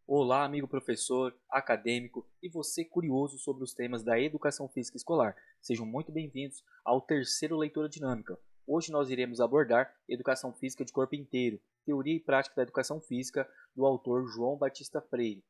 Olá, amigo professor, acadêmico e você curioso sobre os temas da educação física escolar. Sejam muito bem-vindos ao terceiro Leitura Dinâmica. Hoje nós iremos abordar Educação Física de Corpo Inteiro, Teoria e Prática da Educação Física, do autor João Batista Freire.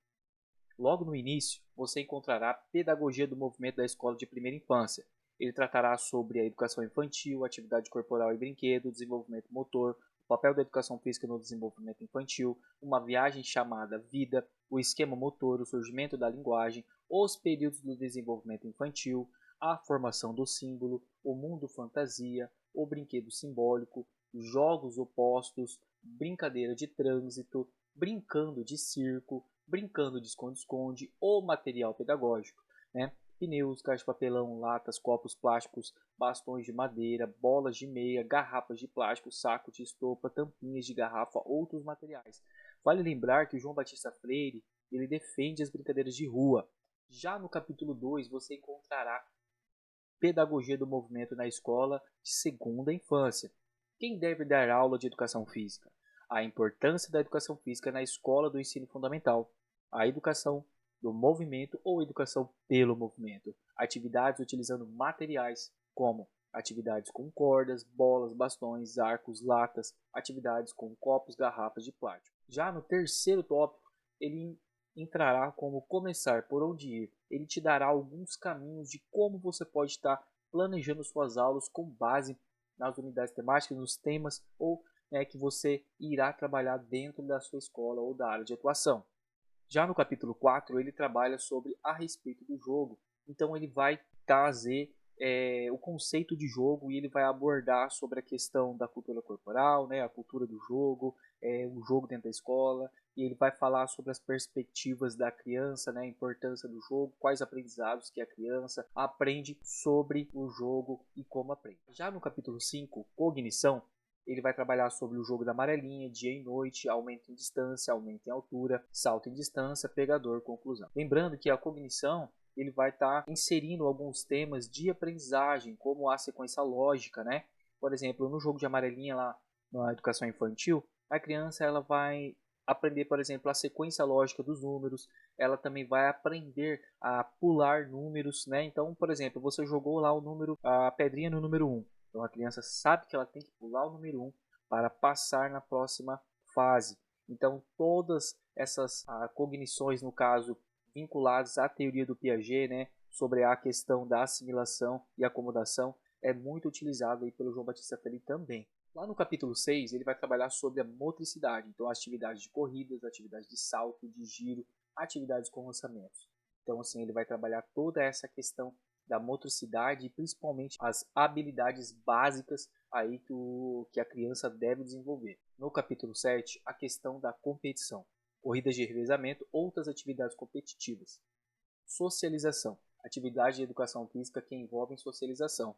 Logo no início, você encontrará a Pedagogia do Movimento da Escola de Primeira Infância. Ele tratará sobre a educação infantil, atividade corporal e brinquedo, desenvolvimento motor, o papel da educação física no desenvolvimento infantil, uma viagem chamada Vida, o esquema motor, o surgimento da linguagem, os períodos do desenvolvimento infantil, a formação do símbolo, o mundo fantasia, o brinquedo simbólico, jogos opostos, brincadeira de trânsito, brincando de circo, brincando de esconde-esconde ou material pedagógico, né? Pneus, caixa de papelão, latas, copos plásticos, bastões de madeira, bolas de meia, garrafas de plástico, saco de estopa, tampinhas de garrafa, outros materiais. Vale lembrar que o João Batista Freire, ele defende as brincadeiras de rua. Já no capítulo 2 você encontrará Pedagogia do Movimento na Escola de Segunda Infância. Quem deve dar aula de educação física? A importância da educação física na escola do ensino fundamental. A educação do movimento ou educação pelo movimento. Atividades utilizando materiais como atividades com cordas, bolas, bastões, arcos, latas, atividades com copos, garrafas de plástico. Já no terceiro tópico, ele entrará como começar, por onde ir. Ele te dará alguns caminhos de como você pode estar planejando suas aulas com base nas unidades temáticas, nos temas ou que você irá trabalhar dentro da sua escola ou da área de atuação. Já no capítulo 4, ele trabalha sobre a respeito do jogo. Então ele vai trazer o conceito de jogo e ele vai abordar sobre a questão da cultura corporal, né, a cultura do jogo, o jogo dentro da escola. E ele vai falar sobre as perspectivas da criança, né, a importância do jogo, quais aprendizados que a criança aprende sobre o jogo e como aprende. Já no capítulo 5, cognição, ele vai trabalhar sobre o jogo da amarelinha, dia e noite, aumento em distância, aumento em altura, salto em distância, pegador, conclusão. Lembrando que a cognição ele vai estar inserindo alguns temas de aprendizagem, como a sequência lógica, né? Por exemplo, no jogo de amarelinha lá na educação infantil, a criança ela vai aprender, por exemplo, a sequência lógica dos números, ela também vai aprender a pular números, né? Então, por exemplo, você jogou lá o número, a pedrinha no número 1. Então a criança sabe que ela tem que pular o número 1 para passar na próxima fase. Então todas essas cognições, no caso, vinculadas à teoria do Piaget, né, sobre a questão da assimilação e acomodação, é muito utilizado aí pelo João Batista Freire também. Lá no capítulo 6, ele vai trabalhar sobre a motricidade, então atividades de corridas, atividades de salto, de giro, atividades com lançamentos. Então, assim, ele vai trabalhar toda essa questão da motricidade e principalmente as habilidades básicas aí que a criança deve desenvolver. No capítulo 7, a questão da competição, corridas de revezamento, outras atividades competitivas. Socialização, atividade de educação física que envolvem socialização.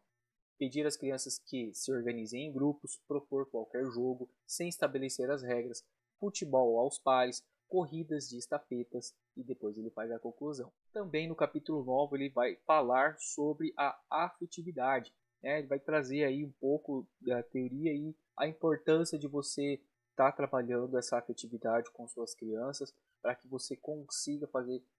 Pedir às crianças que se organizem em grupos, propor qualquer jogo, sem estabelecer as regras, futebol aos pares, corridas de estafetas e depois ele faz a conclusão. Também no capítulo 9 ele vai falar sobre a afetividade, né? Ele vai trazer aí um pouco da teoria e a importância de você estar trabalhando essa afetividade com suas crianças para que você consiga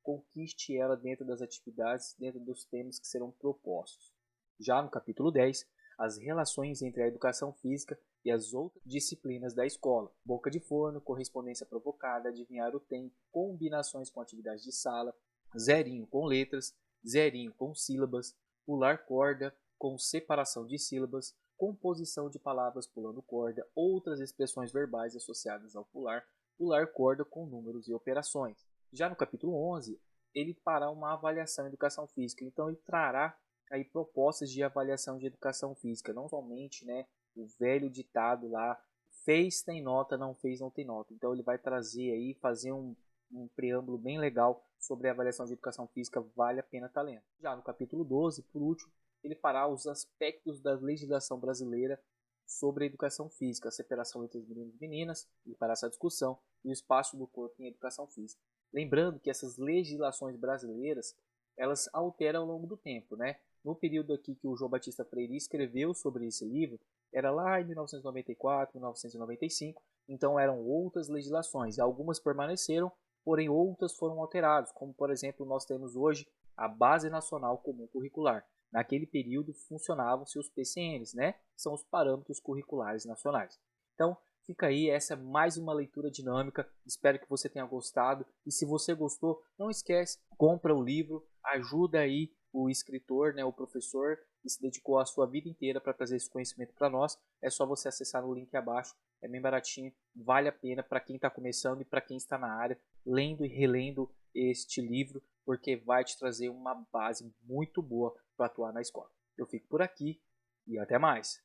conquiste ela dentro das atividades, dentro dos temas que serão propostos. Já no capítulo 10, as relações entre a educação física e as outras disciplinas da escola. Boca de forno, correspondência provocada, adivinhar o tempo, combinações com atividades de sala, zerinho com letras, zerinho com sílabas, pular corda com separação de sílabas, composição de palavras pulando corda, outras expressões verbais associadas ao pular, pular corda com números e operações. Já no capítulo 11, ele fará uma avaliação em educação física, então ele trará aí propostas de avaliação de educação física, não somente, né, o velho ditado lá, fez tem nota, não fez não tem nota. Então ele vai trazer aí, fazer um preâmbulo bem legal sobre a avaliação de educação física, vale a pena estar lendo. Já no capítulo 12, por último, ele fará os aspectos da legislação brasileira sobre a educação física, a separação entre os meninos e meninas, e para essa discussão, e o espaço do corpo em educação física. Lembrando que essas legislações brasileiras, elas alteram ao longo do tempo, né? No período aqui que o João Batista Freire escreveu sobre esse livro, era lá em 1994, 1995, então eram outras legislações. Algumas permaneceram, porém outras foram alteradas, como por exemplo nós temos hoje a Base Nacional Comum Curricular. Naquele período funcionavam-se os PCNs, né? Que são os Parâmetros Curriculares Nacionais. Então, fica aí, essa é mais uma leitura dinâmica, espero que você tenha gostado, e se você gostou, não esquece, compra o livro, ajuda aí o escritor, né, o professor, que se dedicou a sua vida inteira para trazer esse conhecimento para nós, é só você acessar no link abaixo, é bem baratinho, vale a pena para quem está começando e para quem está na área, lendo e relendo este livro, porque vai te trazer uma base muito boa para atuar na escola. Eu fico por aqui e até mais!